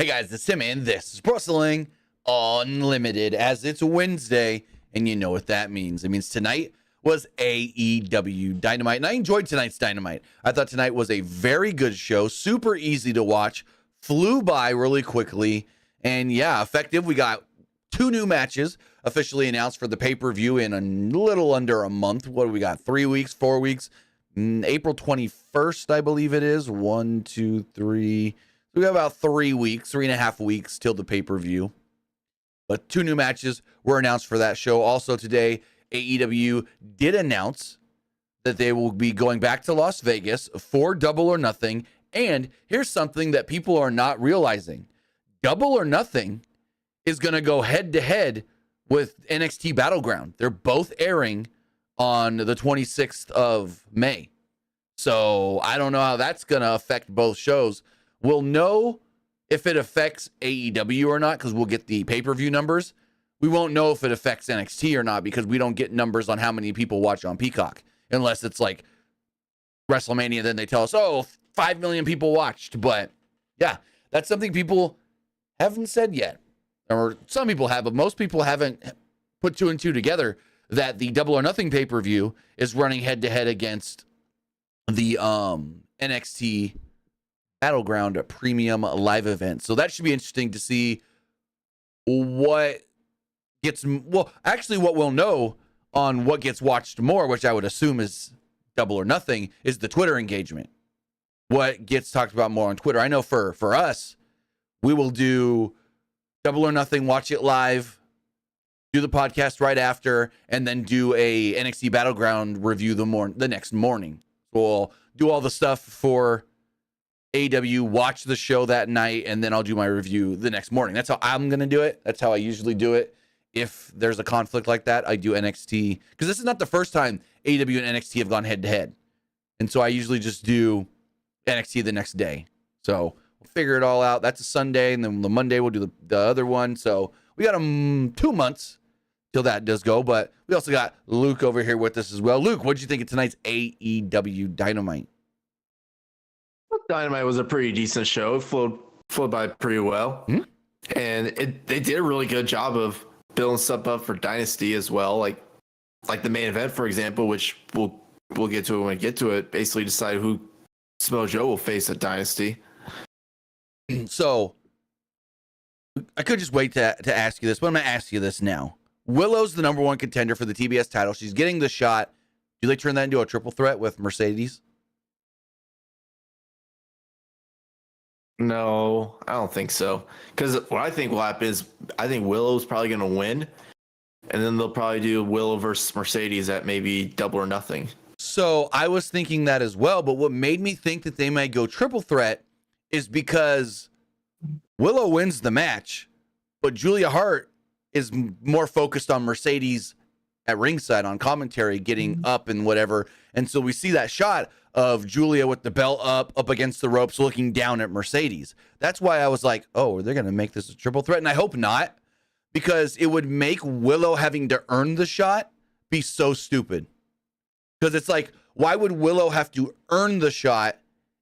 Hey guys, it's Tim, and this is Wrestling Unlimited, as it's Wednesday, and you know what that means. It means tonight was AEW Dynamite, and I enjoyed tonight's Dynamite. I thought tonight was a very good show, super easy to watch, flew by really quickly, and yeah, effective. We got 2 new matches officially announced for the pay-per-view in a little under a month. What do we got? 3 weeks, 4 weeks? April 21st, I believe it is. 1, 2, 3... We got about 3 weeks, 3.5 weeks till the pay-per-view. But 2 new matches were announced for that show. Also today, AEW did announce that they will be going back to Las Vegas for Double or Nothing. And here's something that people are not realizing. Double or Nothing is going to go head-to-head with NXT Battleground. They're both airing on the 26th of May. So I don't know how that's going to affect both shows. We'll know if it affects AEW or not because we'll get the pay-per-view numbers. We won't know if it affects NXT or not because we don't get numbers on how many people watch on Peacock. Unless it's like WrestleMania, then they tell us, oh, 5 million people watched. But yeah, that's something people haven't said yet. Or some people have, but most people haven't put 2 and 2 together that the Double or Nothing pay-per-view is running head-to-head against the NXT Battleground, a premium live event. So that should be interesting to see what gets, well, actually what we'll know on what gets watched more, which I would assume is Double or Nothing, is the Twitter engagement. What gets talked about more on Twitter. I know for us, we will do Double or Nothing, watch it live, do the podcast right after, and then do a NXT Battleground review the next morning. We'll do all the stuff for AEW, watch the show that night, and then I'll do my review the next morning. That's how I'm going to do it. That's how I usually do it. If there's a conflict like that, I do NXT. Because this is not the first time AEW and NXT have gone head-to-head. And so I usually just do NXT the next day. So we'll figure it all out. That's a Sunday, and then the Monday we'll do the other one. So we got 2 months till that does go. But we also got Luke over here with us as well. Luke, what did you think of tonight's AEW Dynamite? Dynamite was a pretty decent show. It flowed by pretty well. Mm-hmm. And they did a really good job of building stuff up for Dynasty as well. Like the main event, for example, which we'll get to it when we get to it, basically decide who Samoa Joe will face at Dynasty. So I could just wait to ask you this, but I'm going to ask you this now. Willow's the number 1 contender for the TBS title. She's getting the shot. Do they turn that into a triple threat with Mercedes? No, I don't think so. Because what I think will happen is I think Willow's probably going to win, and then they'll probably do Willow versus Mercedes at maybe Double or Nothing. So I was thinking that as well, but what made me think that they might go triple threat is because Willow wins the match, but Julia Hart is more focused on Mercedes at ringside on commentary, getting up and whatever. And so we see that shot of Julia with the belt up against the ropes, looking down at Mercedes. That's why I was like, oh, they're going to make this a triple threat. And I hope not, because it would make Willow having to earn the shot be so stupid. Because it's like, why would Willow have to earn the shot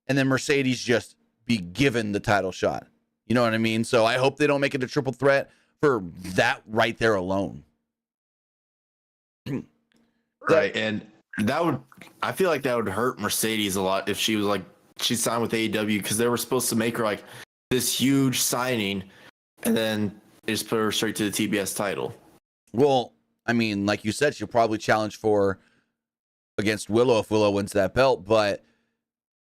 and then Mercedes just be given the title shot? You know what I mean? So I hope they don't make it a triple threat for that right there alone. Right. And I feel like that would hurt Mercedes a lot if she was like, she signed with AEW, because they were supposed to make her like this huge signing and then they just put her straight to the TBS title. Well, I mean, like you said, she'll probably challenge against Willow if Willow wins that belt, but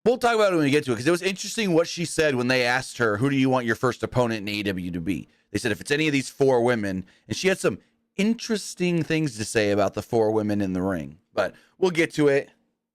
we'll talk about it when we get to it, because it was interesting what she said when they asked her, who do you want your first opponent in AEW to be? They said if it's any of these 4 women, and she had some interesting things to say about the 4 women in the ring, but we'll get to it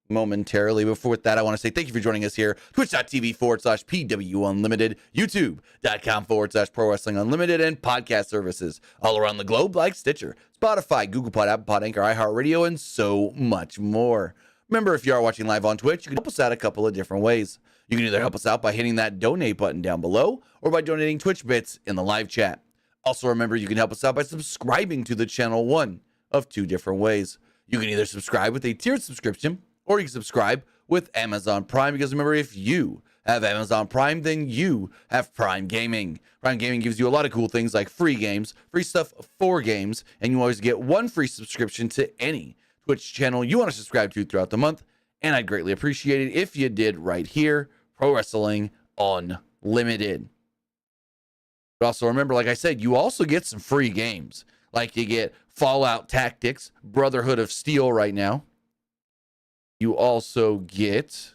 momentarily. Before that, I want to say thank you for joining us here. Twitch.tv/PWU Unlimited, YouTube.com/Pro Wrestling Unlimited, and podcast services all around the globe like Stitcher, Spotify, Google Pod, Apple Pod, Anchor, iHeartRadio, and so much more. Remember, if you are watching live on Twitch, you can help us out a couple of different ways. You can either help us out by hitting that donate button down below or by donating Twitch bits in the live chat. Also, remember, you can help us out by subscribing to the channel, one of 2 different ways. You can either subscribe with a tiered subscription, or you can subscribe with Amazon Prime, because remember, if you have Amazon Prime, then you have Prime Gaming. Prime Gaming gives you a lot of cool things like free games, free stuff for games, and you always get one free subscription to any Twitch channel you want to subscribe to throughout the month. And I'd greatly appreciate it if you did right here, Pro Wrestling Unlimited. But also remember, like I said, you also get some free games. Like you get Fallout Tactics, Brotherhood of Steel right now. You also get,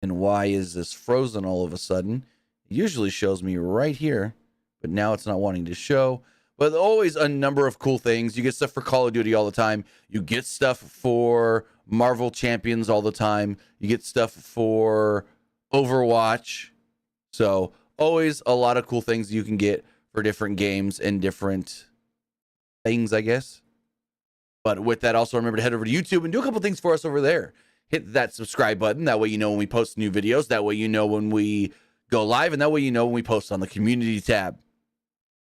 and why is this frozen all of a sudden? It usually shows me right here, but now it's not wanting to show. But always a number of cool things. You get stuff for Call of Duty all the time. You get stuff for Marvel Champions all the time. You get stuff for Overwatch. So always a lot of cool things you can get for different games and different things, I guess. But with that, also remember to head over to YouTube and do a couple things for us over there. Hit that subscribe button. That way you know when we post new videos. That way you know when we go live. And that way you know when we post on the community tab.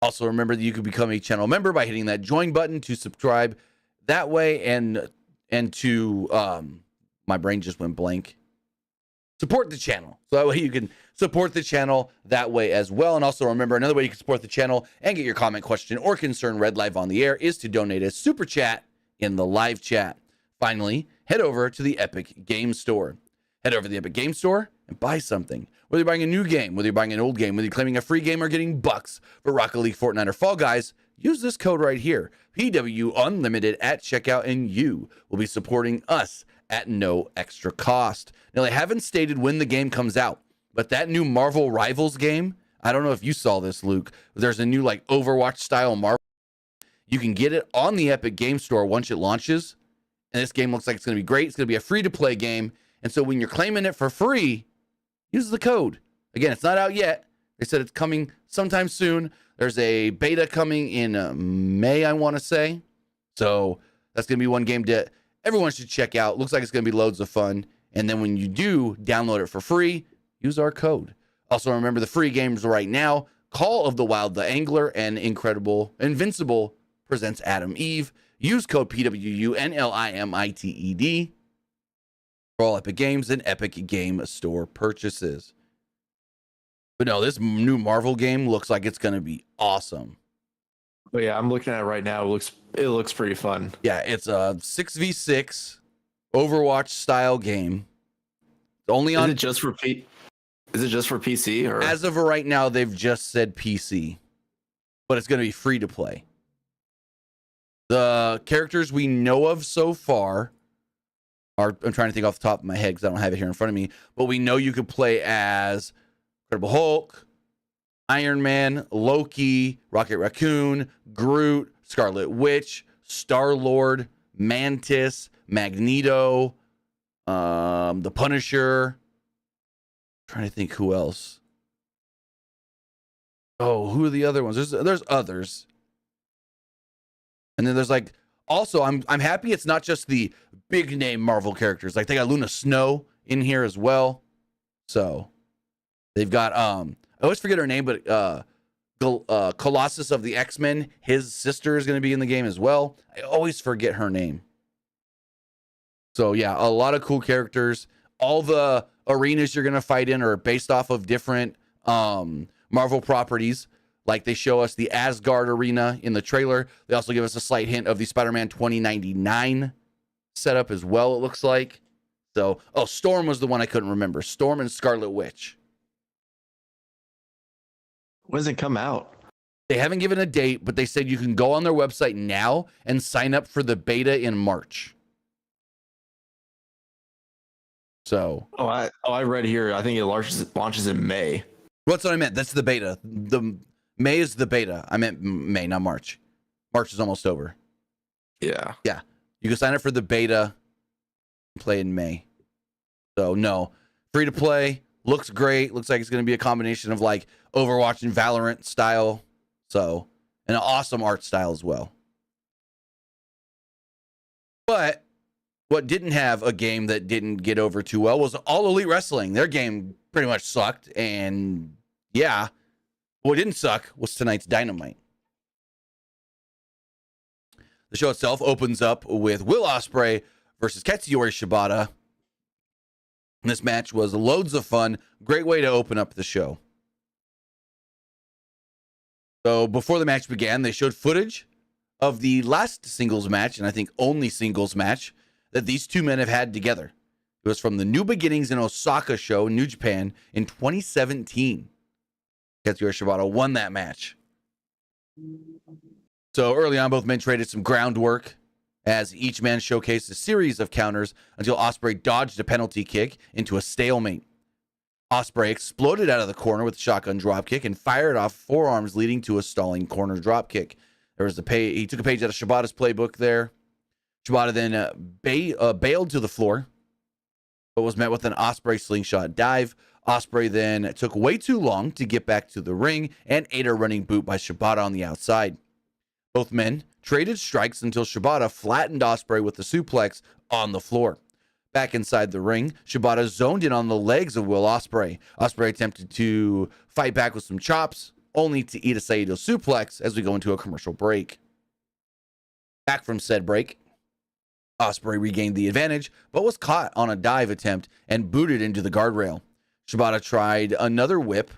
Also remember that you can become a channel member by hitting that join button to subscribe that way, and to my brain just went blank. Support the channel. So that way you can support the channel that way as well. And also remember, another way you can support the channel and get your comment, question, or concern read live on the air is to donate a super chat in the live chat. Finally, head over to the Epic Game Store. Head over to the Epic Game Store and buy something. Whether you're buying a new game, whether you're buying an old game, whether you're claiming a free game or getting bucks for Rocket League, Fortnite, or Fall Guys, use this code right here, PWU Unlimited at checkout, and you will be supporting us at no extra cost. Now, they haven't stated when the game comes out, but that new Marvel Rivals game, I don't know if you saw this, Luke. There's a new like Overwatch style Marvel. You can get it on the Epic Game Store once it launches. And this game looks like it's going to be great. It's going to be a free-to-play game. And so when you're claiming it for free, use the code. Again, it's not out yet. They said it's coming sometime soon. There's a beta coming in May, I want to say. So that's going to be one game that everyone should check out. Looks like it's going to be loads of fun. And then when you do download it for free, use our code. Also, remember the free games right now. Call of the Wild, the Angler, and Invincible presents Adam Eve. Use code PWU NLIMITED for all Epic Games and Epic Game Store purchases. But no, this new Marvel game looks like it's going to be awesome. But yeah, I'm looking at it right now. It looks pretty fun. Yeah, it's a 6v6 Overwatch style game. Only on. Is it just for PC or? As of right now, they've just said PC, but it's going to be free to play. The characters we know of so far are, I'm trying to think off the top of my head because I don't have it here in front of me, but we know you could play as Incredible Hulk, Iron Man, Loki, Rocket Raccoon, Groot, Scarlet Witch, Star-Lord, Mantis, Magneto, the Punisher. I'm trying to think who else. Oh, who are the other ones? There's others. And then there's like, also I'm happy it's not just the big name Marvel characters. Like they got Luna Snow in here as well. So they've got I always forget her name, but Colossus of the X-Men, his sister is going to be in the game as well. I always forget her name. So yeah, a lot of cool characters. All the arenas you're going to fight in are based off of different Marvel properties. Like they show us the Asgard arena in the trailer. They also give us a slight hint of the Spider-Man 2099 setup as well, it looks like. So, Storm was the one I couldn't remember. Storm and Scarlet Witch. When does it come out? They haven't given a date, but they said you can go on their website now and sign up for the beta in March. So. I read here. I think it launches in May. What's what I meant? That's the beta. The May is the beta. I meant May, not March. March is almost over. Yeah. Yeah. You can sign up for the beta, play in May. So no, free to play, looks great. Looks like it's going to be a combination of like Overwatch and Valorant style. So, and an awesome art style as well. But what didn't have a game that didn't get over too well was All Elite Wrestling. Their game pretty much sucked. And yeah, what didn't suck was tonight's Dynamite. The show itself opens up with Will Ospreay versus Katsuyori Shibata. This match was loads of fun. Great way to open up the show. So before the match began, they showed footage of the last singles match, and I think only singles match, that these two men have had together. It was from the New Beginnings in Osaka show in New Japan in 2017. Kazuya Shibata won that match. So early on, both men traded some groundwork as each man showcased a series of counters until Ospreay dodged a penalty kick into a stalemate. Ospreay exploded out of the corner with a shotgun dropkick and fired off forearms, leading to a stalling corner dropkick. There was he took a page out of Shibata's playbook there. Shibata then bailed to the floor, but was met with an Ospreay slingshot dive. Ospreay then took way too long to get back to the ring and ate a running boot by Shibata on the outside. Both men traded strikes until Shibata flattened Ospreay with the suplex on the floor. Back inside the ring, Shibata zoned in on the legs of Will Ospreay. Ospreay attempted to fight back with some chops, only to eat a Saito suplex as we go into a commercial break. Back from said break, Ospreay regained the advantage, but was caught on a dive attempt and booted into the guardrail. Shibata tried another whip,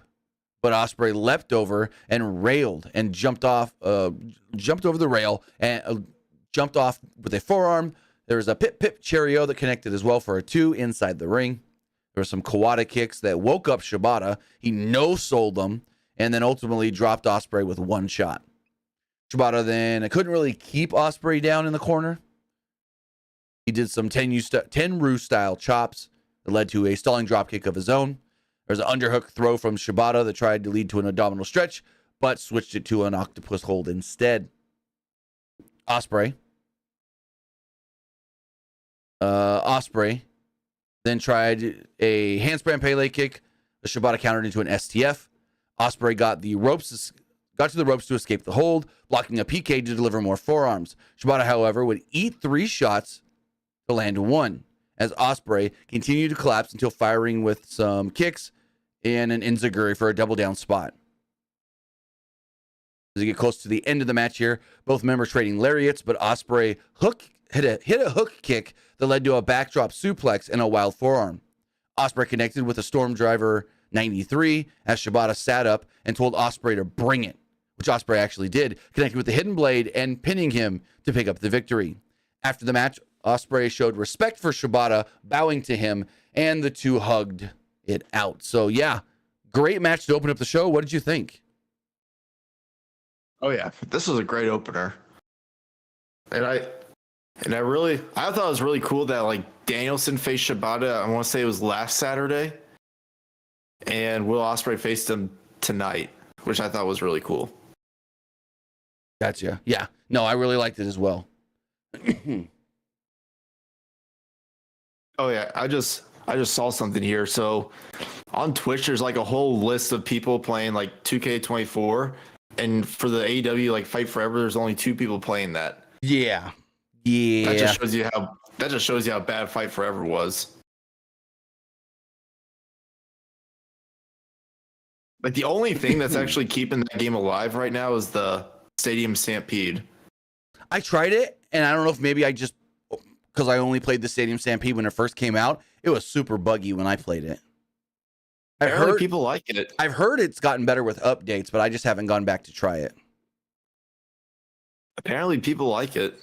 but Ospreay leapt over and railed and jumped over the rail and jumped off with a forearm. There was a pip Cheerio that connected as well for a 2 inside the ring. There were some Kawada kicks that woke up Shibata. He no-sold them and then ultimately dropped Ospreay with one shot. Shibata then couldn't really keep Ospreay down in the corner. He did some Tenryu style chops that led to a stalling dropkick of his own. There's an underhook throw from Shibata that tried to lead to an abdominal stretch, but switched it to an octopus hold instead. Ospreay then tried a handspring Pele kick. The Shibata countered into an STF. Ospreay got to the ropes to escape the hold, blocking a PK to deliver more forearms. Shibata, however, would eat 3 shots to land 1, as Ospreay continued to collapse until firing with some kicks and an enziguri for a double down spot. As we get close to the end of the match here, both members trading lariats, but Ospreay hit a hook kick that led to a backdrop suplex and a wild forearm. Ospreay connected with a Storm Driver 93 as Shibata sat up and told Ospreay to bring it, which Ospreay actually did, connecting with the hidden blade and pinning him to pick up the victory. After the match, Ospreay showed respect for Shibata, bowing to him, and the two hugged it out. So yeah, great match to open up the show. What did you think? Oh yeah, this was a great opener. And I thought it was really cool that like Danielson faced Shibata. I want to say it was last Saturday, and Will Ospreay faced him tonight, which I thought was really cool. Gotcha. Yeah. No, I really liked it as well. Oh yeah, I just saw something here. So on Twitch, there's like a whole list of people playing like 2K24, and for the AEW like Fight Forever, there's only 2 people playing that. Yeah. That just shows you how bad Fight Forever was. Like the only thing that's actually keeping that game alive right now is the Stadium Stampede. I tried it, and I don't know if maybe I just, because I only played the Stadium Stampede when it first came out, it was super buggy when I played it. I've heard people like it. I've heard it's gotten better with updates, but I just haven't gone back to try it. Apparently people like it.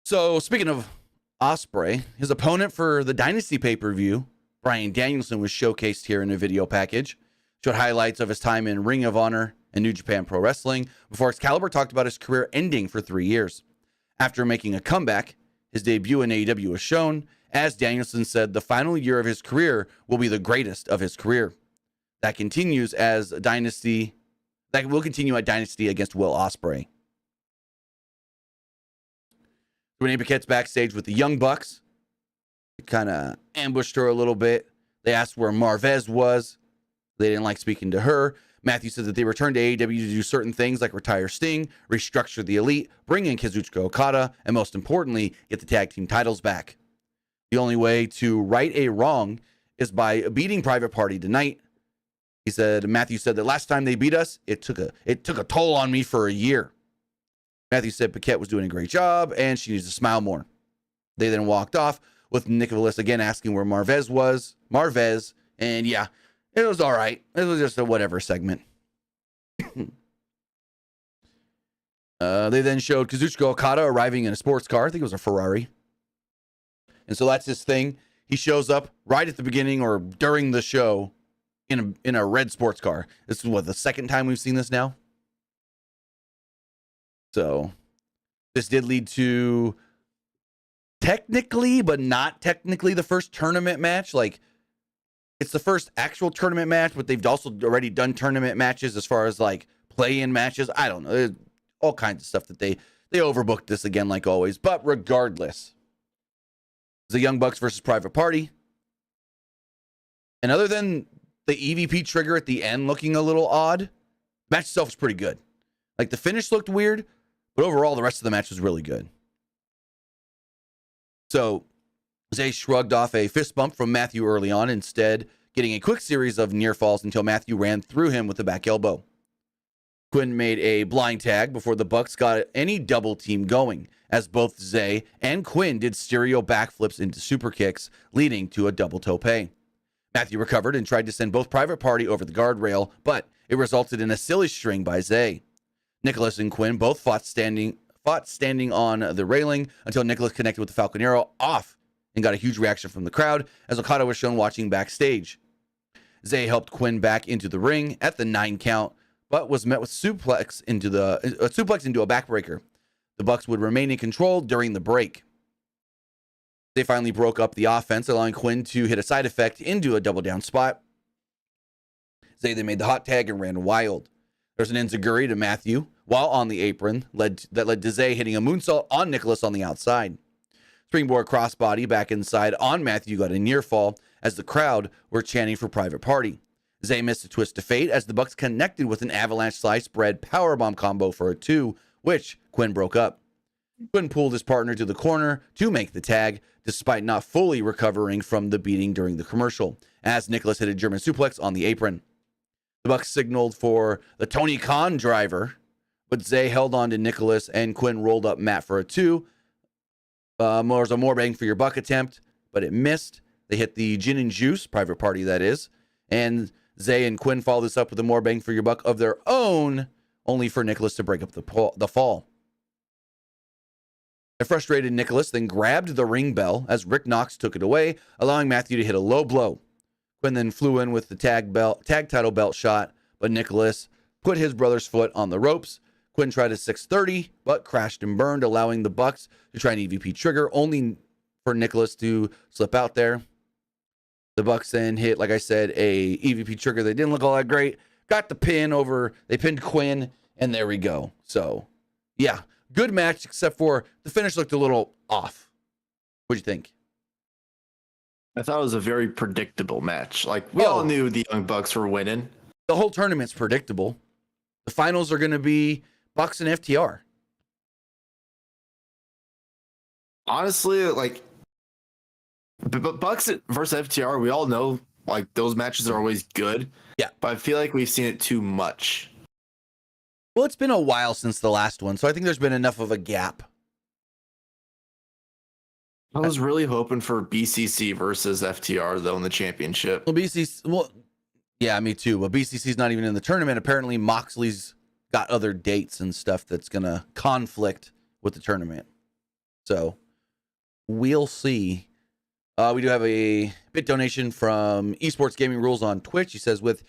So speaking of Ospreay, his opponent for the Dynasty pay-per-view, Bryan Danielson, was showcased here in a video package. Showed highlights of his time in Ring of Honor and New Japan Pro Wrestling before Excalibur talked about his career ending for 3 years. After making a comeback, his debut in AEW was shown, as Danielson said the final year of his career will be the greatest of his career. That will continue at Dynasty against Will Ospreay. Renee Paquette's backstage with the Young Bucks. Kind of ambushed her a little bit. They asked where Marvez was. They didn't like speaking to her. Matthew said that they returned to AEW to do certain things like retire Sting, restructure the Elite, bring in Kazuchika Okada, and most importantly, get the tag team titles back. The only way to right a wrong is by beating Private Party tonight. Matthew said that last time they beat us, it took a toll on me for a year. Matthew said Paquette was doing a great job and she needs to smile more. They then walked off with Nicholas again asking where Marvez was. And yeah, it was all right. It was just a whatever segment. They then showed Kazuchika Okada arriving in a sports car. I think it was a Ferrari. And so that's his thing. He shows up right at the beginning or during the show in a red sports car. This is the second time we've seen this now. So this did lead to technically, but not technically, the first tournament match. Like, it's the first actual tournament match, but they've also already done tournament matches as far as like play-in matches. I don't know. There's all kinds of stuff that they overbooked this again, like always. But regardless, it's the Young Bucks versus Private Party. And other than the EVP trigger at the end looking a little odd, the match itself was pretty good. Like, the finish looked weird, but overall, the rest of the match was really good. So Zay shrugged off a fist bump from Matthew early on, instead getting a quick series of near falls until Matthew ran through him with a back elbow. Quinn made a blind tag before the Bucks got any double team going, as both Zay and Quinn did stereo backflips into super kicks, leading to a double tope. Matthew recovered and tried to send both Private Party over the guardrail, but it resulted in a silly string by Zay. Nicholas and Quinn both fought standing on the railing until Nicholas connected with the Falcon Arrow off and got a huge reaction from the crowd as Okada was shown watching backstage. Zay helped Quinn back into the ring at the 9 count, but was met with suplex into a backbreaker. The Bucks would remain in control during the break. They finally broke up the offense, allowing Quinn to hit a side effect into a double down spot. Zay then made the hot tag and ran wild. There's an enziguri to Matthew while on the apron that led to Zay hitting a moonsault on Nicholas on the outside. Springboard crossbody back inside on Matthew got a near fall as the crowd were chanting for Private Party. Zay missed a twist of fate as the Bucks connected with an avalanche slice bread powerbomb combo for a 2, which Quinn broke up. Quinn pulled his partner to the corner to make the tag, despite not fully recovering from the beating during the commercial, as Nicholas hit a German suplex on the apron. The Bucks signaled for the Tony Khan driver, but Zay held on to Nicholas and Quinn rolled up Matt for a 2. There was a more bang for your buck attempt, but it missed. They hit the gin and juice, Private Party that is, and Zay and Quinn followed this up with a more bang for your buck of their own, only for Nicholas to break up the fall. A frustrated Nicholas then grabbed the ring bell as Rick Knox took it away, allowing Matthew to hit a low blow. Quinn then flew in with the tag title belt shot, but Nicholas put his brother's foot on the ropes. Quinn tried a 630, but crashed and burned, allowing the Bucks to try an EVP trigger, only for Nicholas to slip out there. The Bucks then hit, like I said, a EVP trigger. They didn't look all that great. Got the pin over. They pinned Quinn, and there we go. So, yeah, good match, except for the finish looked a little off. What'd you think? I thought it was a very predictable match. Like, we all knew the Young Bucks were winning. The whole tournament's predictable. The finals are going to be Bucks and FTR. Honestly, like, Bucks versus FTR, we all know, like, those matches are always good. Yeah. But I feel like we've seen it too much. Well, it's been a while since the last one, so I think there's been enough of a gap. I was really hoping for BCC versus FTR, though, in the championship. Well, yeah, me too. But BCC's not even in the tournament. Apparently, Moxley's got other dates and stuff that's going to conflict with the tournament. So, we'll see. We do have a bit donation from Esports Gaming Rules on Twitch. He says, with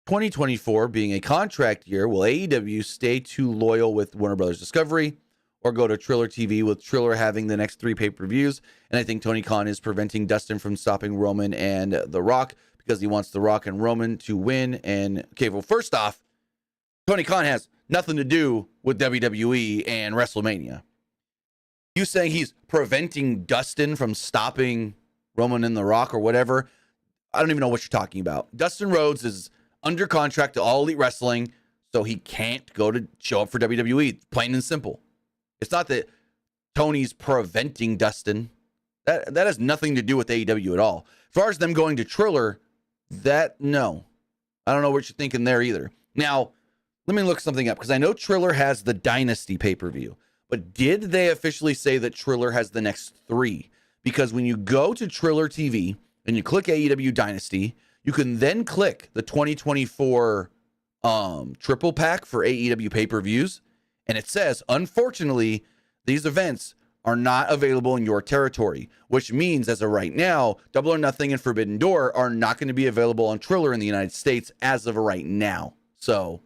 2024 being a contract year, will AEW stay too loyal with Warner Brothers Discovery or go to Triller TV, with Triller having the next 3 pay-per-views? And I think Tony Khan is preventing Dustin from stopping Roman and The Rock because he wants The Rock and Roman to win. And, okay, well, first off, Tony Khan has nothing to do with WWE and WrestleMania. You saying he's preventing Dustin from stopping Roman and The Rock or whatever, I don't even know what you're talking about. Dustin Rhodes is under contract to All Elite Wrestling, so he can't go to show up for WWE, plain and simple. It's not that Tony's preventing Dustin. That has nothing to do with AEW at all. As far as them going to Triller, no. I don't know what you're thinking there either. Now, let me look something up, because I know Triller has the Dynasty pay-per-view, But did they officially say that Triller has the next 3? Because when you go to Triller TV and you click AEW Dynasty, you can then click the 2024 triple pack for AEW pay-per-views, and it says, unfortunately, these events are not available in your territory, which means as of right now, Double or Nothing and Forbidden Door are not going to be available on Triller in the United States as of right now. So,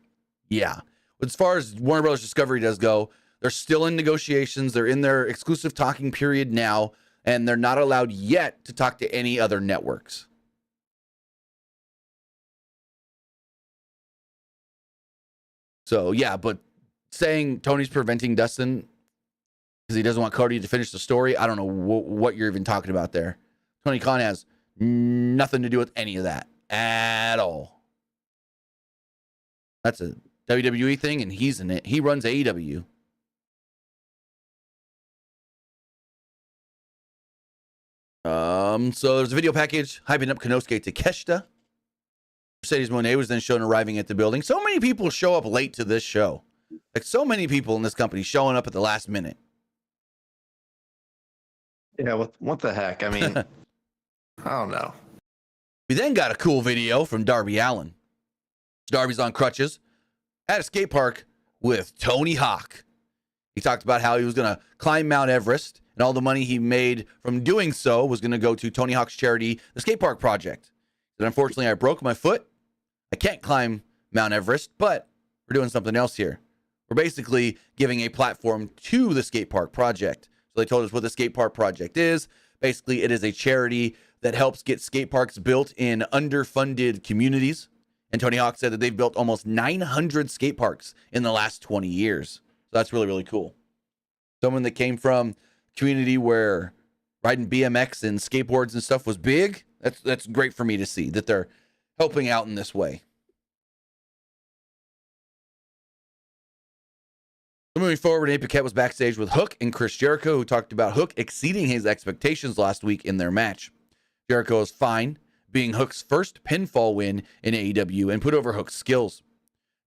yeah. As far as Warner Brothers Discovery does go, they're still in negotiations. They're in their exclusive talking period now, and they're not allowed yet to talk to any other networks. So, yeah, but saying Tony's preventing Dustin because he doesn't want Cody to finish the story, I don't know what you're even talking about there. Tony Khan has nothing to do with any of that at all. That's a WWE thing, and he's in it. He runs AEW. So there's a video package hyping up Konosuke Takeshita. Mercedes Moné was then shown arriving at the building. So many people show up late to this show. Like, so many people in this company showing up at the last minute. Yeah, what the heck? I mean, I don't know. We then got a cool video from Darby Allin. Darby's on crutches at a skate park with Tony Hawk. He talked about how he was going to climb Mount Everest, and all the money he made from doing so was going to go to Tony Hawk's charity, the Skate Park Project. But unfortunately, I broke my foot. I can't climb Mount Everest, but we're doing something else here. We're basically giving a platform to the Skate Park Project. So they told us what the Skate Park Project is. Basically, it is a charity that helps get skate parks built in underfunded communities. And Tony Hawk said that they've built almost 900 skate parks in the last 20 years. So that's really, really cool. Someone that came from a community where riding BMX and skateboards and stuff was big. That's great for me to see that they're helping out in this way. Moving forward, Nate Paquette was backstage with Hook and Chris Jericho, who talked about Hook exceeding his expectations last week in their match. Jericho is fine, being Hook's first pinfall win in AEW and put over Hook's skills.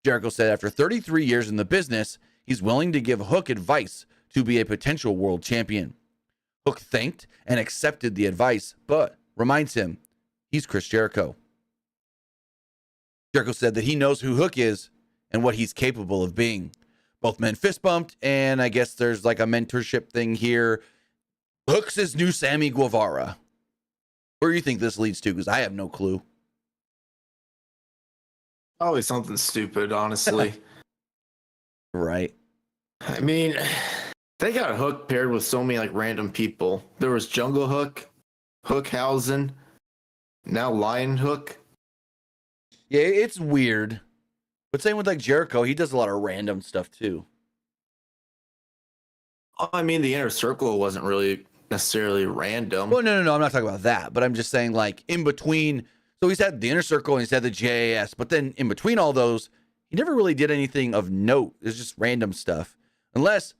Jericho said after 33 years in the business, he's willing to give Hook advice to be a potential world champion. Hook thanked and accepted the advice, but reminds him he's Chris Jericho. Jericho said that he knows who Hook is and what he's capable of being. Both men fist bumped, and I guess there's like a mentorship thing here. Hook's his new Sammy Guevara. Where do you think this leads to? Because I have no clue. Probably something stupid, honestly. Right. I mean, they got Hook paired with so many like random people. There was Jungle Hook, Hookhausen, now Lion Hook. Yeah, it's weird. But same with like Jericho, he does a lot of random stuff too. I mean, the Inner Circle wasn't really necessarily random. Well, no, I'm not talking about that. But I'm just saying, like, in between. So he's had the Inner Circle and he's had the JAS. But then in between all those, he never really did anything of note. It's just random stuff. Unless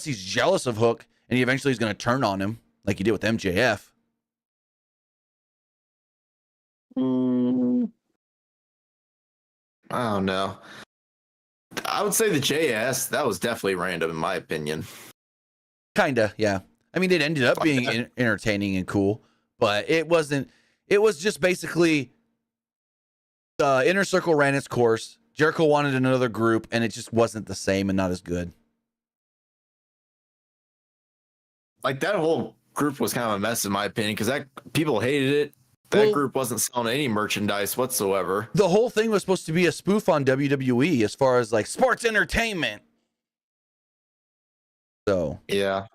he's jealous of Hook and he eventually is going to turn on him like he did with MJF. I don't know. I would say the JS, that was definitely random in my opinion. Kinda, yeah. I mean, it ended up being entertaining and cool, but it wasn't. It was just basically the Inner Circle ran its course. Jericho wanted another group, and it just wasn't the same and not as good. Like, that whole group was kind of a mess in my opinion, because people hated it. That group wasn't selling any merchandise whatsoever. The whole thing was supposed to be a spoof on WWE as far as like sports entertainment. So yeah.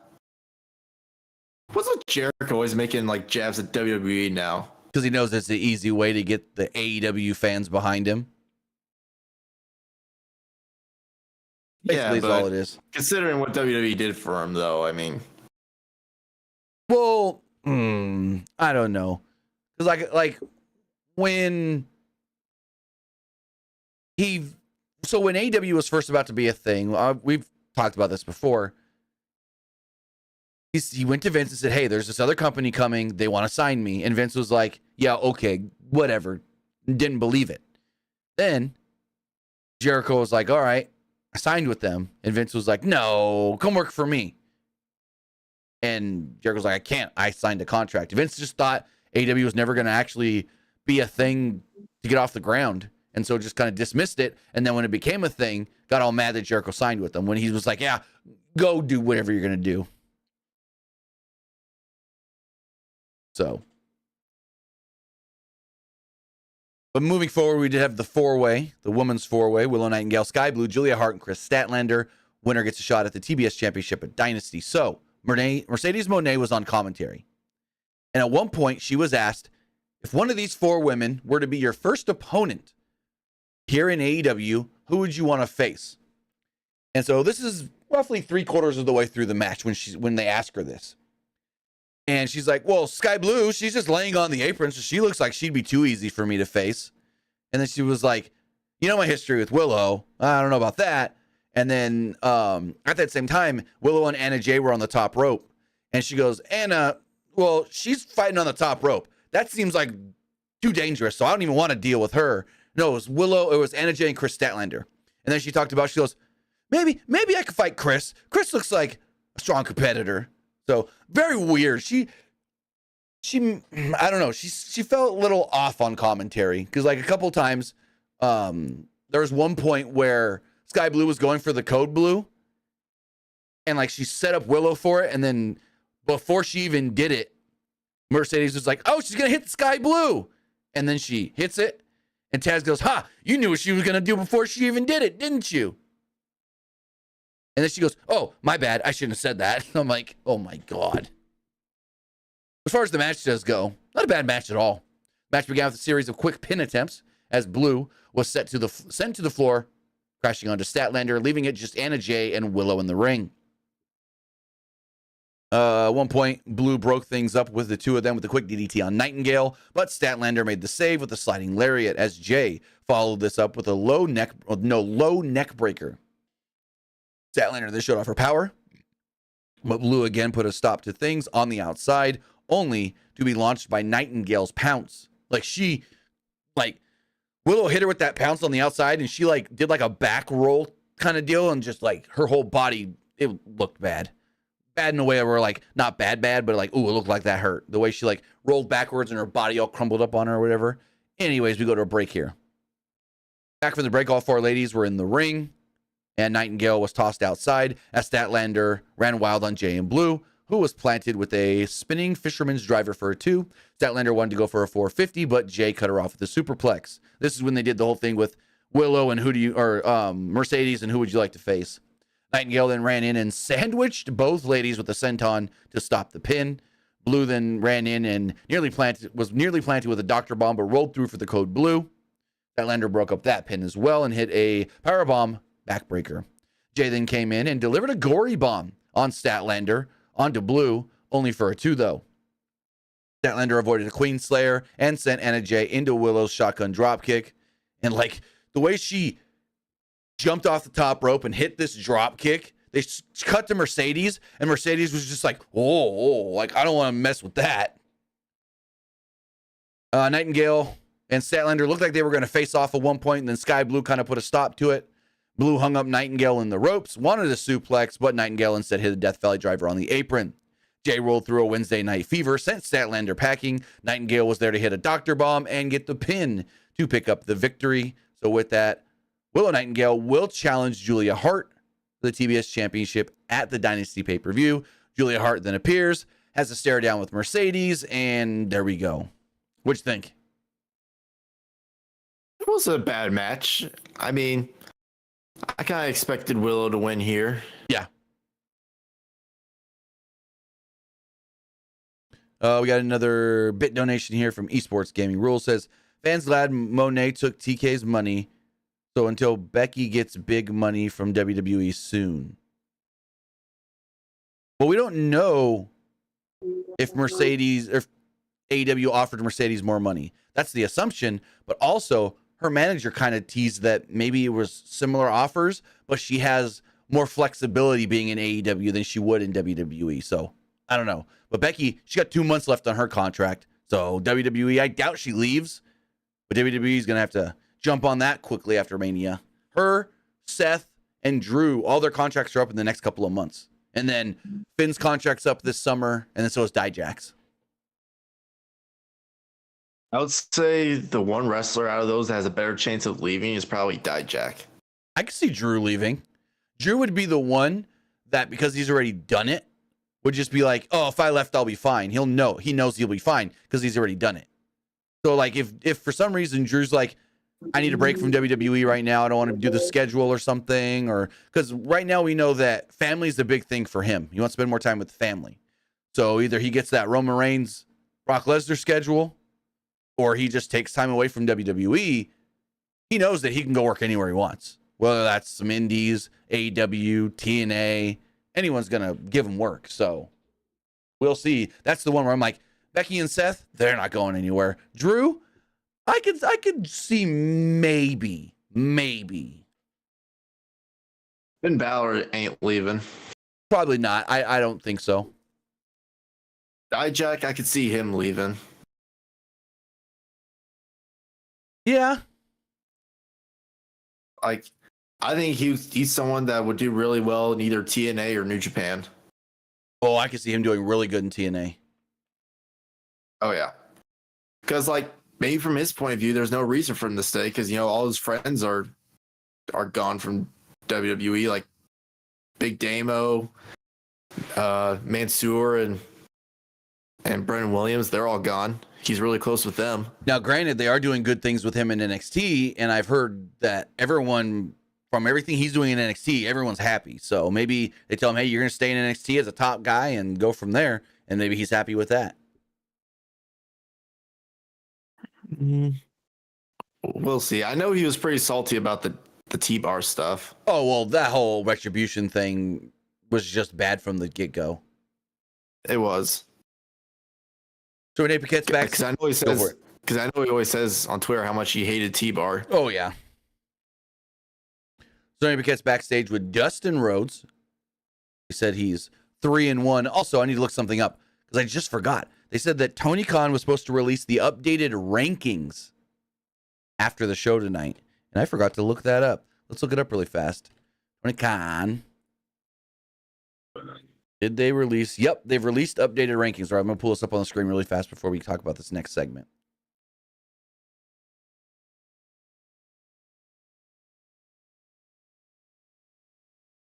What's with Jericho always making like jabs at WWE now? Because he knows it's the easy way to get the AEW fans behind him. Basically, yeah, all it is. Considering what WWE did for him, though, I mean. Well, I don't know. Because like when when AEW was first about to be a thing, we've talked about this before. He went to Vince and said, "Hey, there's this other company coming. They want to sign me." And Vince was like, "Yeah, okay, whatever." Didn't believe it. Then Jericho was like, "All right, I signed with them. And Vince was like, no, come work for me. And Jericho's like, I can't. I signed a contract. Vince just thought AEW was never going to actually be a thing to get off the ground. And so just kind of dismissed it. And then when it became a thing, got all mad that Jericho signed with them when he was like, yeah, go do whatever you're going to do. So. But moving forward, we did have the four-way, the women's four-way, Willow Nightingale, Sky Blue, Julia Hart, and Chris Statlander. Winner gets a shot at the TBS Championship at Dynasty. So Mercedes Moné was on commentary. And at one point, she was asked, if one of these four women were to be your first opponent here in AEW, who would you want to face? And so this is roughly 3/4 of the way through the match when they ask her this. And she's like, well, Sky Blue, she's just laying on the apron, so she looks like she'd be too easy for me to face. And then she was like, you know my history with Willow. I don't know about that. And then at that same time, Willow and Anna Jay were on the top rope. And she goes, Anna, well, she's fighting on the top rope. That seems like too dangerous, so I don't even want to deal with her. No, it was Willow, it was Anna Jay and Chris Statlander. And then she talked about, she goes, maybe I could fight Chris. Chris looks like a strong competitor. So very weird. She I don't know. She felt a little off on commentary because like a couple times, there was one point where Sky Blue was going for the code blue, and like she set up Willow for it, and then before she even did it, Mercedes was like, "Oh, she's gonna hit the Sky Blue," and then she hits it, and Taz goes, "Ha! You knew what she was gonna do before she even did it, didn't you?" And then she goes, "Oh, my bad. I shouldn't have said that." I'm like, "Oh my God." As far as the match does go, not a bad match at all. Match began with a series of quick pin attempts as Blue was sent to the floor, crashing onto Statlander, leaving it just Anna Jay and Willow in the ring. At one point, Blue broke things up with the two of them with a quick DDT on Nightingale, but Statlander made the save with a sliding lariat as Jay followed this up with a low neck breaker. Statlander then showed off her power, but Blue again put a stop to things on the outside, only to be launched by Nightingale's pounce. Willow hit her with that pounce on the outside, and she did a back roll kind of deal, and just her whole body, it looked bad. Bad in a way where not bad, but ooh, it looked like that hurt. The way she rolled backwards and her body all crumbled up on her or whatever. Anyways, we go to a break here. Back from the break, all four ladies were in the ring, and Nightingale was tossed outside as Statlander ran wild on Jay and Blue, who was planted with a spinning fisherman's driver for a 2. Statlander wanted to go for a 450, but Jay cut her off with a superplex. This is when they did the whole thing with Willow and Mercedes and who would you like to face. Nightingale then ran in and sandwiched both ladies with a senton to stop the pin. Blue then ran in and was nearly planted with a doctor bomb, but rolled through for the code blue. Statlander broke up that pin as well and hit a powerbomb backbreaker. Jay then came in and delivered a gory bomb on Statlander onto Blue, only for a 2 though. Statlander avoided a Queen Slayer and sent Anna Jay into Willow's shotgun dropkick. And the way she jumped off the top rope and hit this dropkick, they cut to Mercedes, and Mercedes was just I don't want to mess with that. Nightingale and Statlander looked like they were going to face off at one point, and then Sky Blue kind of put a stop to it. Blue hung up Nightingale in the ropes, wanted a suplex, but Nightingale instead hit a Death Valley driver on the apron. Jay rolled through a Wednesday Night Fever, sent Statlander packing. Nightingale was there to hit a doctor bomb and get the pin to pick up the victory. So with that, Willow Nightingale will challenge Julia Hart for the TBS Championship at the Dynasty pay-per-view. Julia Hart then appears, has a stare down with Mercedes, and there we go. What'd you think? It wasn't a bad match. I mean, I kind of expected Willow to win here. Yeah. We got another bit donation here from Esports Gaming Rules. Says, fans glad Monet took TK's money, so until Becky gets big money from WWE soon. Well, we don't know if AEW offered Mercedes more money. That's the assumption, but also her manager kind of teased that maybe it was similar offers, but she has more flexibility being in AEW than she would in WWE. So I don't know. But Becky, she got 2 months left on her contract. So WWE, I doubt she leaves, but WWE is going to have to jump on that quickly after Mania. Her, Seth, and Drew, all their contracts are up in the next couple of months. And then Finn's contract's up this summer, and then so is Dijak's. I would say the one wrestler out of those that has a better chance of leaving is probably Dijak. I could see Drew leaving. Drew would be the one that, because he's already done it, would just be like, oh, if I left, I'll be fine. He knows he'll be fine because he's already done it. So like if for some reason Drew's like, I need a break from WWE right now, I don't want to do the schedule or something, or because right now we know that family is a big thing for him. He wants to spend more time with the family. So either he gets that Roman Reigns, Brock Lesnar schedule, or he just takes time away from WWE. He knows that he can go work anywhere he wants, whether that's some indies, AEW, TNA, anyone's going to give him work. So we'll see. That's the one where I'm like, Becky and Seth, they're not going anywhere. Drew, I could see maybe. Finn Balor ain't leaving. Probably not. I don't think so. Dijak, I could see him leaving. Yeah. Like, I think he's someone that would do really well in either TNA or New Japan. Oh, I could see him doing really good in TNA. Oh, yeah. Because, like, maybe from his point of view, there's no reason for him to stay because, all his friends are gone from WWE, like Big Damo, Mansoor, and Brennan Williams. They're all gone. He's really close with them. Now, granted, they are doing good things with him in NXT, and I've heard that everyone, from everything he's doing in NXT, everyone's happy. So maybe they tell him, hey, you're going to stay in NXT as a top guy and go from there, and maybe he's happy with that. We'll see. I know he was pretty salty about the T-bar stuff. Oh, well, that whole Retribution thing was just bad from the get-go. It was. So Renee Paquette's back. Because I know he always says on Twitter how much he hated T-bar. Oh, yeah. So Renee Paquette's backstage with Dustin Rhodes. He said he's 3-1. Also, I need to look something up because I just forgot. They said that Tony Khan was supposed to release the updated rankings after the show tonight. And I forgot to look that up. Let's look it up really fast. Tony Khan. Did they release? Yep, they've released updated rankings. All right, I'm going to pull this up on the screen really fast before we talk about this next segment.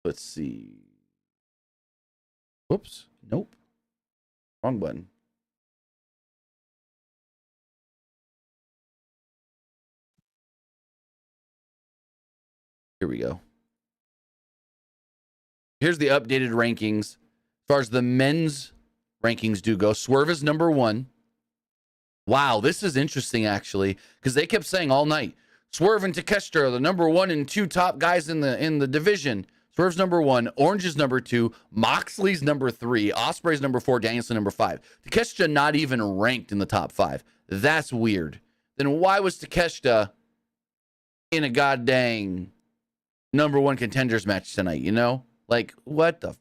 Let's see. Whoops. Nope. Wrong button. Here we go. Here's the updated rankings. As far as the men's rankings do go, Swerve is number 1. Wow, this is interesting, actually, because they kept saying all night, Swerve and Takeshita are the number 1 and 2 top guys in the division. Swerve's number 1, Orange is number 2, Moxley's number 3, Ospreay's number 4, Danielson number 5. Takeshita not even ranked in the top 5. That's weird. Then why was Takeshita in a goddamn number 1 contenders match tonight, Like, what the?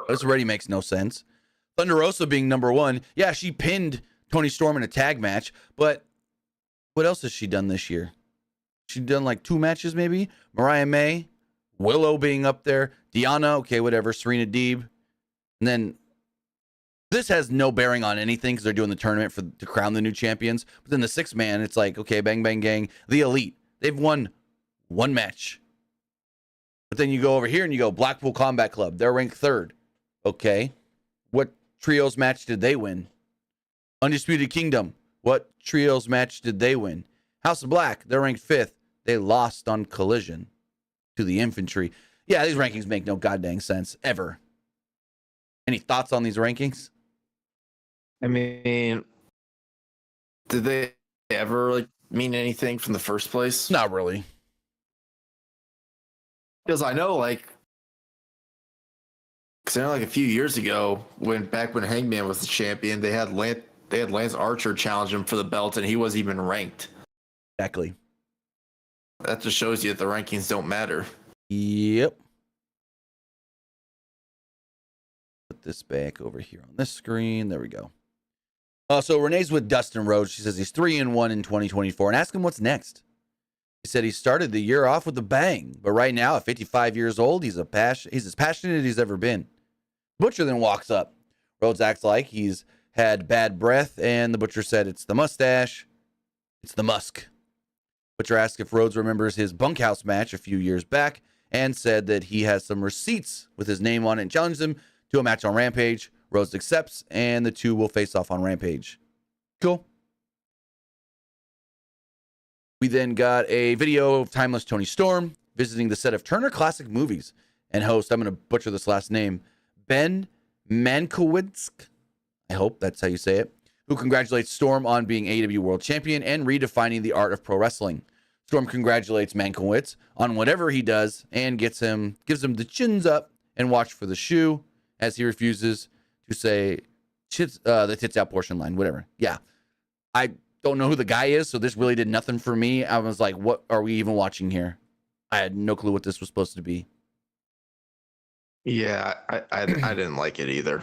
This already makes no sense. Thunder Rosa being number 1. Yeah, she pinned Toni Storm in a tag match, but what else has she done this year? She's done like 2 matches, maybe. Mariah May, Willow being up there, Deanna, okay, whatever, Serena Deeb. And then this has no bearing on anything because they're doing the tournament to crown the new champions. But then the 6-man, it's like, okay, Bang Bang Gang, the Elite. They've won 1 match. But then you go over here and you go Blackpool Combat Club. They're ranked 3rd. Okay. What trios match did they win? Undisputed Kingdom. What trios match did they win? House of Black. They're ranked 5th. They lost on Collision to the Infantry. Yeah, these rankings make no goddamn sense ever. Any thoughts on these rankings? I mean, did they ever mean anything from the first place? Not really. Because I know, a few years ago, when Hangman was the champion, they had Lance Archer challenge him for the belt, and he wasn't even ranked. Exactly. That just shows you that the rankings don't matter. Yep. Put this back over here on this screen. There we go. So Renee's with Dustin Rhodes. She says he's 3-1 in 2024, and ask him what's next. He said he started the year off with a bang, but right now at 55 years old, he's as passionate as he's ever been. Butcher then walks up. Rhodes acts like he's had bad breath, and the Butcher said it's the mustache. It's the musk. Butcher asked if Rhodes remembers his bunkhouse match a few years back and said that he has some receipts with his name on it and challenged him to a match on Rampage. Rhodes accepts, and the two will face off on Rampage. Cool. We then got a video of Timeless Tony Storm visiting the set of Turner Classic Movies and host, I'm going to butcher this last name, Ben Mankiewicz, I hope that's how you say it, who congratulates Storm on being AEW World Champion and redefining the art of pro wrestling. Storm congratulates Mankiewicz on whatever he does and gives him the chins up and watch for the shoe as he refuses to say the tits out portion line, whatever. Yeah. I don't know who the guy is, so this really did nothing for me. I was like, what are we even watching here? I had no clue what this was supposed to be. Yeah, I didn't like it either.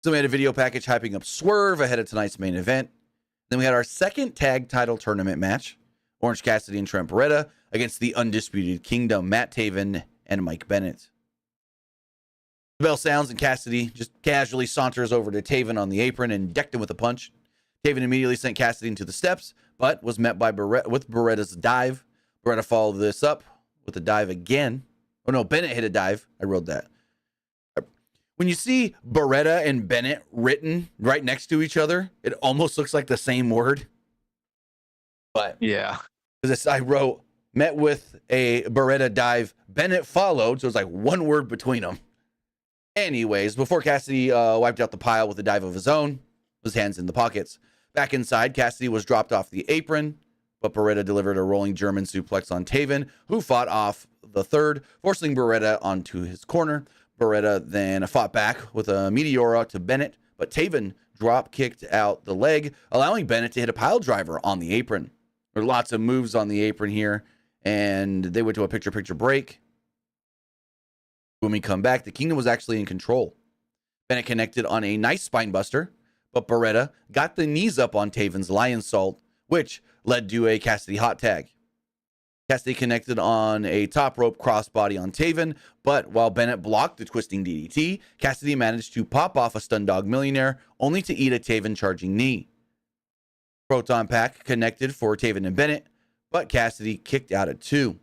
So we had a video package hyping up Swerve ahead of tonight's main event. Then we had our second tag title tournament match. Orange Cassidy and Trent Beretta against the Undisputed Kingdom, Matt Taven and Mike Bennett. The bell sounds and Cassidy just casually saunters over to Taven on the apron and decked him with a punch. Taven immediately sent Cassidy into the steps, but was met by Beretta's dive. Beretta followed this up with a dive again. Oh no, Bennett hit a dive. I wrote that. When you see Beretta and Bennett written right next to each other, it almost looks like the same word. But yeah, because I wrote met with a Beretta dive, Bennett followed, so it's like one word between them. Anyways, before Cassidy wiped out the pile with a dive of his own, his hands in the pockets. Back inside, Cassidy was dropped off the apron, but Beretta delivered a rolling German suplex on Taven, who fought off the third, forcing Beretta onto his corner. Beretta then fought back with a Meteora to Bennett, but Taven drop kicked out the leg, allowing Bennett to hit a pile driver on the apron. There were lots of moves on the apron here, and they went to a picture-picture break. When we come back, the Kingdom was actually in control. Bennett connected on a nice spine buster, but Beretta got the knees up on Taven's Lion Salt, which led to a Cassidy hot tag. Cassidy connected on a top rope crossbody on Taven, but while Bennett blocked the twisting DDT, Cassidy managed to pop off a Stun Dog Millionaire, only to eat a Taven charging knee. Proton Pack connected for Taven and Bennett, but Cassidy kicked out at 2.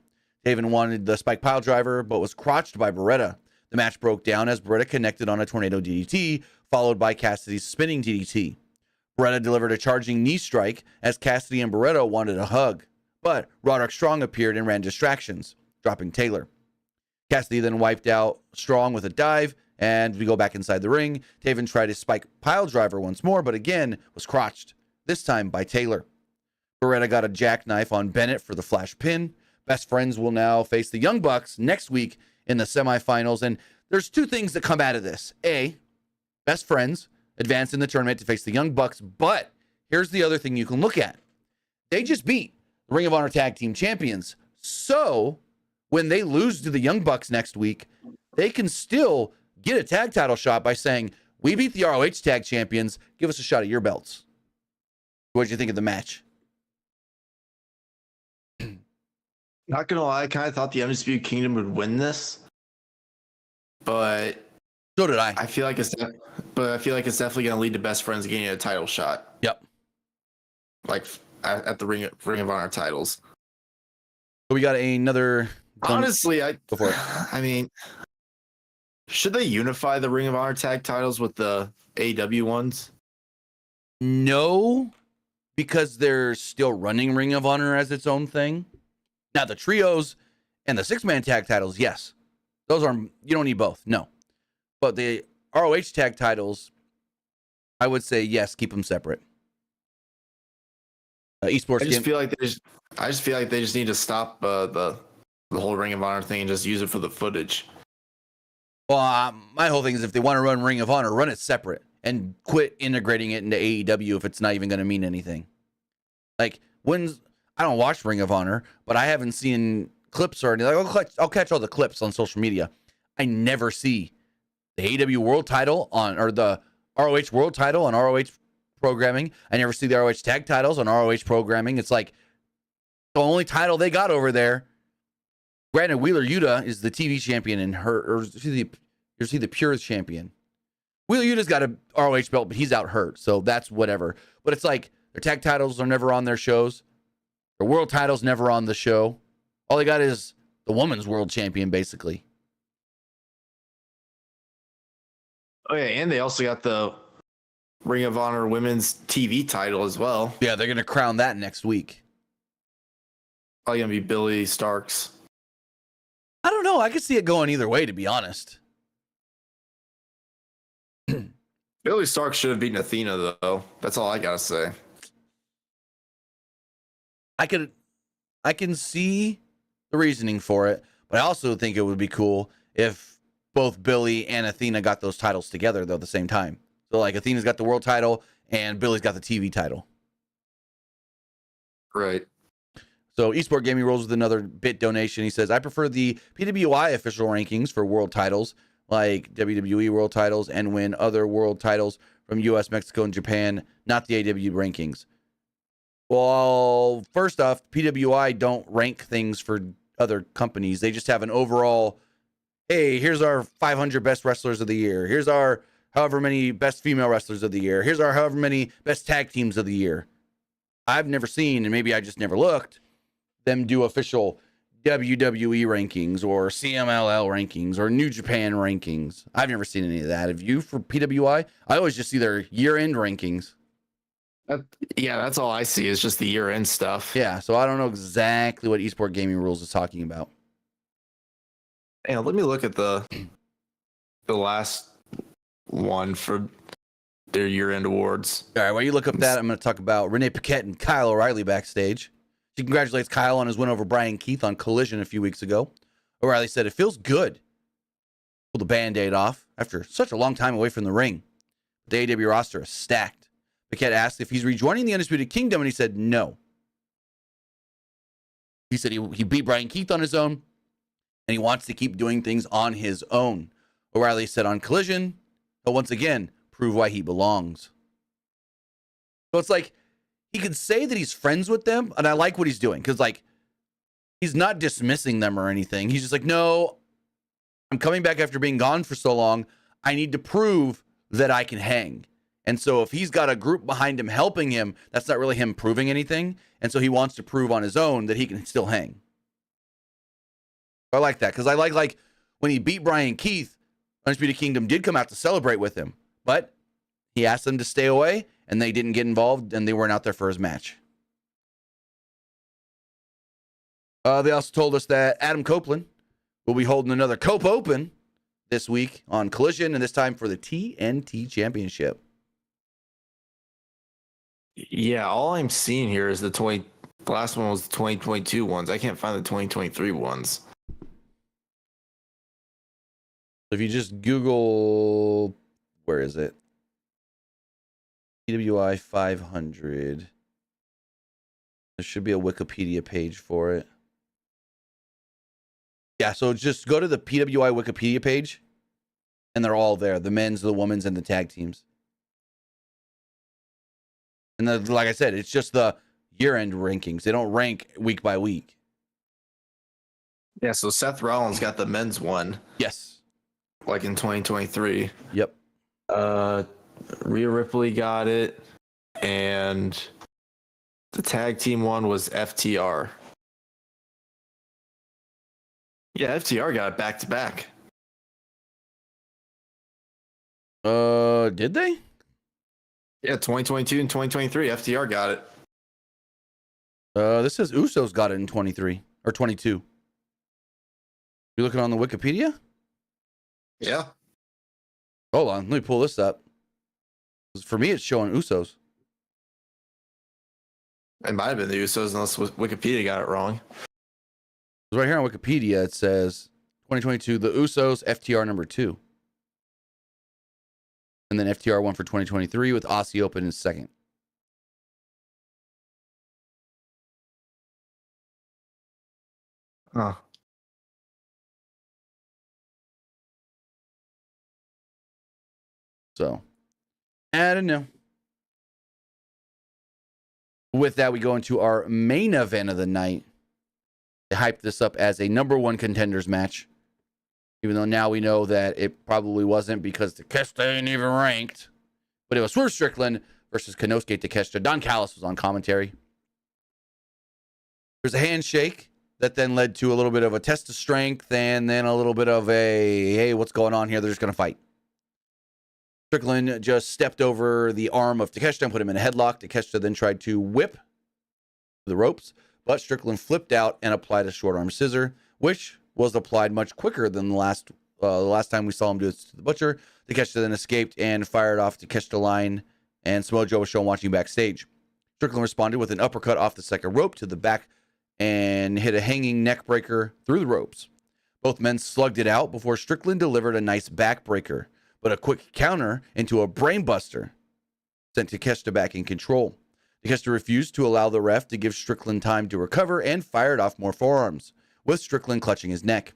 Taven wanted the spike pile driver, but was crotched by Beretta. The match broke down as Beretta connected on a tornado DDT, followed by Cassidy's spinning DDT. Beretta delivered a charging knee strike as Cassidy and Beretta wanted a hug, but Roderick Strong appeared and ran distractions, dropping Taylor. Cassidy then wiped out Strong with a dive, and we go back inside the ring. Taven tried his spike pile driver once more, but again was crotched, this time by Taylor. Beretta got a jackknife on Bennett for the flash pin. Best Friends will now face the Young Bucks next week in the semifinals, and there's two things that come out of this. A, Best Friends advance in the tournament to face the Young Bucks, but here's the other thing you can look at. They just beat the Ring of Honor Tag Team Champions, so when they lose to the Young Bucks next week, they can still get a tag title shot by saying, we beat the ROH Tag Champions, give us a shot at your belts. What did you think of the match? Not gonna lie, I kind of thought the Undisputed Kingdom would win this, but So did I. I feel like it's definitely gonna lead to Best Friends getting a title shot. Yep. Like at the Ring of Honor titles. So we got another. Honestly, Before. I mean, should they unify the Ring of Honor tag titles with the AEW ones? No, because they're still running Ring of Honor as its own thing. Now, the trios and the six-man tag titles, yes. Those are, you don't need both, no. But the ROH tag titles, I would say, yes, keep them separate. Esports I just feel like they just need to stop the whole Ring of Honor thing and just use it for the footage. Well, my whole thing is if they want to run Ring of Honor, run it separate and quit integrating it into AEW if it's not even going to mean anything. Like, I don't watch Ring of Honor, but I haven't seen clips or anything. I'll catch all the clips on social media. I never see the AEW World Title or the ROH World Title on ROH programming. I never see the ROH Tag Titles on ROH programming. It's like The only title they got over there. Granted, Wheeler Yuta is the TV champion and or is he the pure champion? Wheeler Yuta's got a ROH belt, but he's out hurt, so that's whatever. But it's like their tag titles are never on their shows. Their world titles never on the show. All they got is the women's world champion, basically. Oh yeah, and they also got the Ring of Honor Women's TV title as well. Yeah, they're gonna crown that next week. Probably gonna be Billy Starks. I don't know. I could see it going either way, to be honest. Billy Starks should have beaten Athena, though. That's all I gotta say. I can see the reasoning for it, but I also think it would be cool if both Billy and Athena got those titles together, though, at the same time. So, like, Athena's got the world title and Billy's got the TV title. Right. So, Esport Gaming rolls with another bit donation. He says, I prefer the PWI official rankings for world titles, like WWE world titles, and win other world titles from US, Mexico, and Japan, not the AEW rankings. Well, first off, PWI don't rank things for other companies. They just have an overall, hey, here's our 500 best wrestlers of the year. Here's our however many best female wrestlers of the year. Here's our however many best tag teams of the year. I've never seen, and maybe I just never looked, them do official WWE rankings or CMLL rankings or New Japan rankings. I've never seen any of that. Have you for PWI? I always just see their year-end rankings. Yeah, that's all I see is just the year-end stuff. Yeah, so I don't know exactly what Esport Gaming Rules is talking about. And let me look at the last one for their year-end awards. All right, while you look up that, I'm going to talk about Renee Paquette and Kyle O'Reilly backstage. She congratulates Kyle on his win over Brian Keith on Collision a few weeks ago. O'Reilly said, it feels good. Pull the Band-Aid off after such a long time away from the ring. The AEW roster is stacked. Paquette asked if he's rejoining the Undisputed Kingdom, and he said no. He said he beat Brian Keith on his own, and he wants to keep doing things on his own. O'Reilly said on Collision, but once again, prove why he belongs. So it's like, he could say that he's friends with them, and I like what he's doing, because, like, he's not dismissing them or anything. He's just like, no, I'm coming back after being gone for so long. I need to prove that I can hang. And so if he's got a group behind him helping him, that's not really him proving anything. And so he wants to prove on his own that he can still hang. I like that, because I like when he beat Brian Keith, Undisputed Kingdom did come out to celebrate with him, but he asked them to stay away, and they didn't get involved, and they weren't out there for his match. They also told us that Adam Copeland will be holding another Cope Open this week on Collision, and this time for the TNT Championship. Yeah, all I'm seeing here is the last one was the 2022 ones. I can't find the 2023 ones. If you just Google, where is it? PWI 500. There should be a Wikipedia page for it. Yeah, so just go to the PWI Wikipedia page, and they're all there. The men's, the women's, and the tag teams. And like I said, it's just the year-end rankings. They don't rank week by week. Yeah, so Seth Rollins got the men's one. Yes. Like in 2023. Yep. Rhea Ripley got it, and the tag team one was FTR. Yeah, FTR got it back to back. Did they? Yeah, 2022 and 2023, FTR got it. This says Usos got it in 23 or 22. You looking on the Wikipedia? Yeah. Hold on, let me pull this up. For me, it's showing Usos. It might have been the Usos unless Wikipedia got it wrong. Right here on Wikipedia, it says 2022, the Usos, FTR number 2. And then FTR 1 for 2023 with Aussie Open in second. Huh. So, I don't know. With that, we go into our main event of the night. They hyped this up as a number one contenders match, even though now we know that it probably wasn't because Takeshita ain't even ranked. But it was Swerve Strickland versus Konosuke Takeshita. Don Callis was on commentary. There's a handshake that then led to a little bit of a test of strength and then a little bit of a, hey, what's going on here? They're just going to fight. Strickland just stepped over the arm of Takeshita and put him in a headlock. Takeshita then tried to whip the ropes, but Strickland flipped out and applied a short arm scissor, which was applied much quicker than the last time we saw him do it to the Butcher. Takeshita then escaped and fired off Takeshita line, and Samoa Joe was shown watching backstage. Strickland responded with an uppercut off the second rope to the back and hit a hanging neck breaker through the ropes. Both men slugged it out before Strickland delivered a nice backbreaker, but a quick counter into a brainbuster sent Takeshita back in control. Takeshita refused to allow the ref to give Strickland time to recover and fired off more forearms, with Strickland clutching his neck.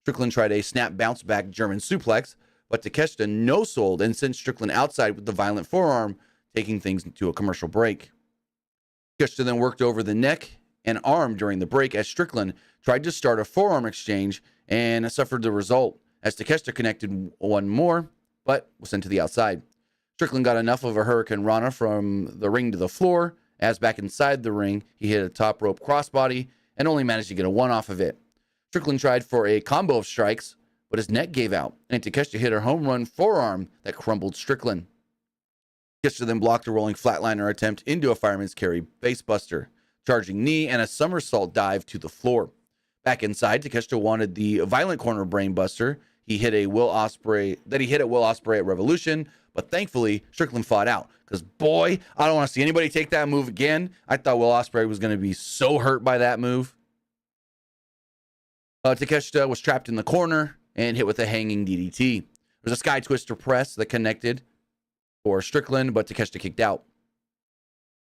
Strickland tried a snap bounce back German suplex, but Takeshita no-sold and sent Strickland outside with the violent forearm, taking things to a commercial break. Takeshita then worked over the neck and arm during the break as Strickland tried to start a forearm exchange and suffered the result as Takeshita connected one more, but was sent to the outside. Strickland got enough of a Hurricane Rana from the ring to the floor, as back inside the ring, he hit a top rope crossbody and only managed to get a one off of it. Strickland tried for a combo of strikes, but his neck gave out, and Takeshita hit a home run forearm that crumbled Strickland. Takeshita then blocked a rolling flatliner attempt into a fireman's carry basebuster, charging knee, and a somersault dive to the floor. Back inside, Takeshita wanted the violent corner brainbuster. He hit at Will Ospreay at Revolution, but thankfully Strickland fought out. Because boy, I don't want to see anybody take that move again. I thought Will Ospreay was going to be so hurt by that move. Takeshita was trapped in the corner and hit with a hanging DDT. There's a Sky Twister press that connected for Strickland, but Takeshita kicked out.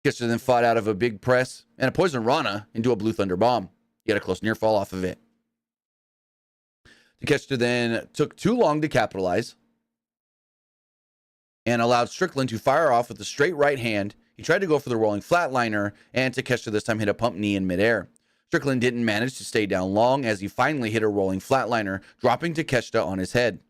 Takeshita then fought out of a big press and a Poison Rana into a Blue Thunder Bomb. He had a close near fall off of it. Takeshita then took too long to capitalize and allowed Strickland to fire off with a straight right hand. He tried to go for the rolling flatliner, and Takeshita this time hit a pump knee in midair. Strickland didn't manage to stay down long as he finally hit a rolling flatliner, dropping Takeshita on his head.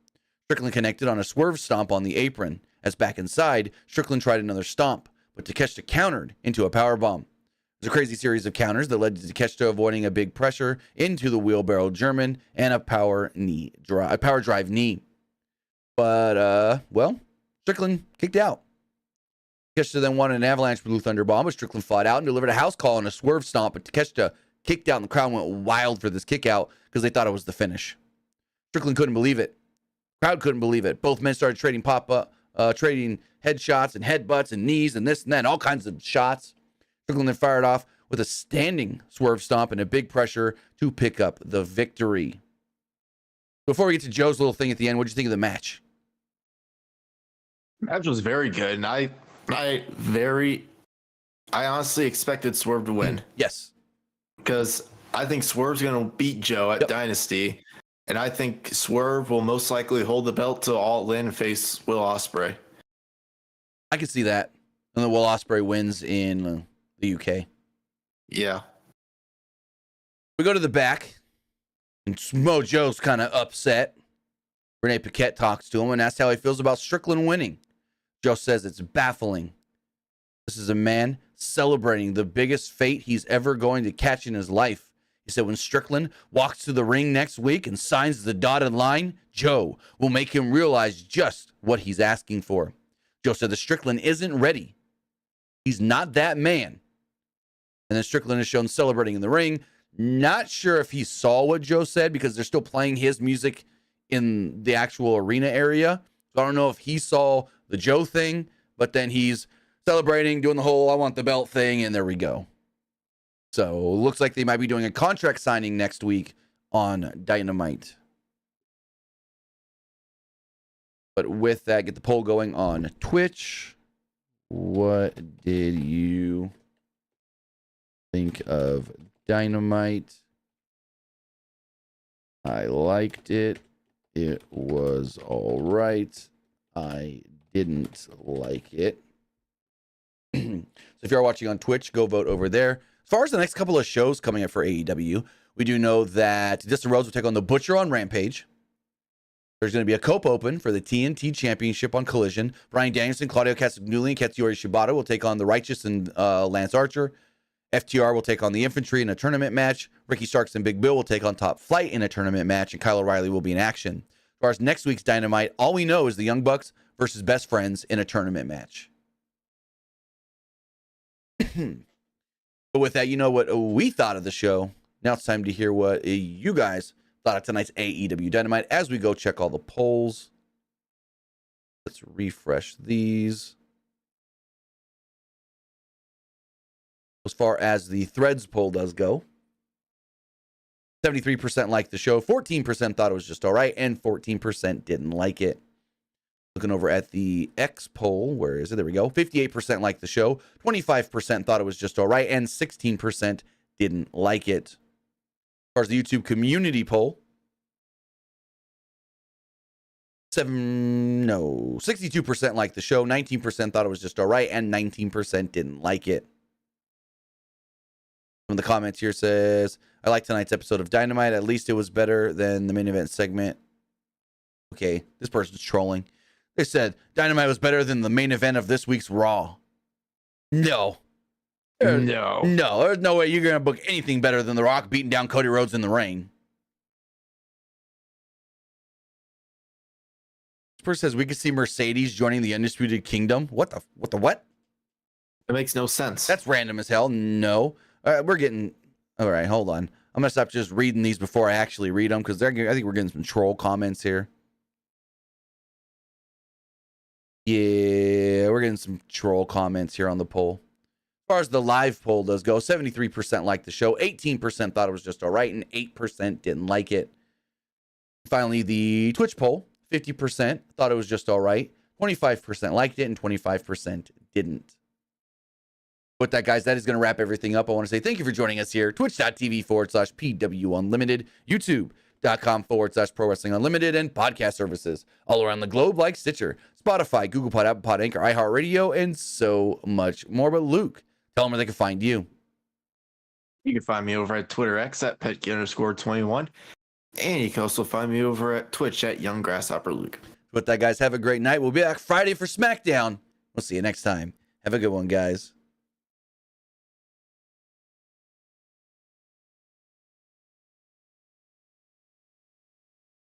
Strickland connected on a swerve stomp on the apron. As back inside, Strickland tried another stomp, but Takeshita countered into a powerbomb. It was a crazy series of counters that led to Takeshita avoiding a big pressure into the wheelbarrow German and a power drive knee. But, Strickland kicked out. Takeshita then wanted an avalanche Blue Thunder Bomb, but Strickland fought out and delivered a house call and a swerve stomp, but Takeshita kicked out and the crowd went wild for this kick out because they thought it was the finish. Strickland couldn't believe it. Crowd couldn't believe it. Both men started trading trading headshots and headbutts and knees and this and that, all kinds of shots. Strickland then fired off with a standing swerve stomp and a big pressure to pick up the victory. Before we get to Joe's little thing at the end, what did you think of the match? Match was very good, and I honestly expected Swerve to win. Yes. Because I think Swerve's going to beat Joe at Dynasty, and I think Swerve will most likely hold the belt to All In and face Will Ospreay. I can see that. And then Will Ospreay wins in the UK. Yeah. We go to the back, and Mojo's kind of upset. Renee Paquette talks to him and asks how he feels about Strickland winning. Joe says it's baffling. This is a man celebrating the biggest fate he's ever going to catch in his life. He said when Strickland walks to the ring next week and signs the dotted line, Joe will make him realize just what he's asking for. Joe said that Strickland isn't ready. He's not that man. And then Strickland is shown celebrating in the ring. Not sure if he saw what Joe said because they're still playing his music in the actual arena area. So I don't know if he saw the Joe thing, but then he's celebrating, doing the whole I want the belt thing, and there we go. So looks like they might be doing a contract signing next week on Dynamite. But with that, get the poll going on Twitch. What did you think of Dynamite? I liked it. It was all right. I didn't like it. So if you're watching on Twitch, go vote over there. As far as the next couple of shows coming up for AEW, we do know that Dustin Rhodes will take on the Butcher on Rampage. There's going to be a Cope Open for the TNT Championship on Collision. Bryan Danielson, Claudio Castagnoli, and Katsuyori Shibata will take on the Righteous and Lance Archer. FTR will take on the Infantry in a tournament match. Ricky Starks and Big Bill will take on Top Flight in a tournament match, and Kyle O'Reilly will be in action. As far as next week's Dynamite, all we know is the Young Bucks versus Best Friends in a tournament match. But with that, you know what we thought of the show. Now it's time to hear what you guys thought of tonight's AEW Dynamite as we go check all the polls. Let's refresh these. As far as the Threads poll does go, 73% liked the show, 14% thought it was just all right, and 14% didn't like it. Looking over at the X poll, where is it? There we go. 58% liked the show, 25% thought it was just all right, and 16% didn't like it. As far as the YouTube community poll, 62% liked the show, 19% thought it was just all right, and 19% didn't like it. One of the comments here says, I like tonight's episode of Dynamite. At least it was better than the main event segment. Okay, this person's trolling. They said Dynamite was better than the main event of this week's Raw. No. No. No, there's no way you're going to book anything better than The Rock beating down Cody Rhodes in the ring. This person says we could see Mercedes joining the Undisputed Kingdom. What the what? It makes no sense. That's random as hell. No. All right, we're getting... All right, hold on. I'm going to stop just reading these before I actually read them because I think we're getting some troll comments here. Yeah, we're getting some troll comments here on the poll. As far as the live poll does go, 73% liked the show, 18% thought it was just all right, and 8% didn't like it. Finally, the Twitch poll, 50% thought it was just all right, 25% liked it, and 25% didn't. With that, guys, that is going to wrap everything up. I want to say thank you for joining us here. Twitch.tv/PW Unlimited, YouTube.com/Pro Wrestling Unlimited, and podcast services all around the globe like Stitcher, Spotify, Google Pod, Apple Pod, Anchor, iHeartRadio, and so much more. But Luke, tell them where they can find you. You can find me over at Twitter X at Petke_21. And you can also find me over at Twitch at Young Grasshopper Luke. With that, guys, have a great night. We'll be back Friday for SmackDown. We'll see you next time. Have a good one, guys.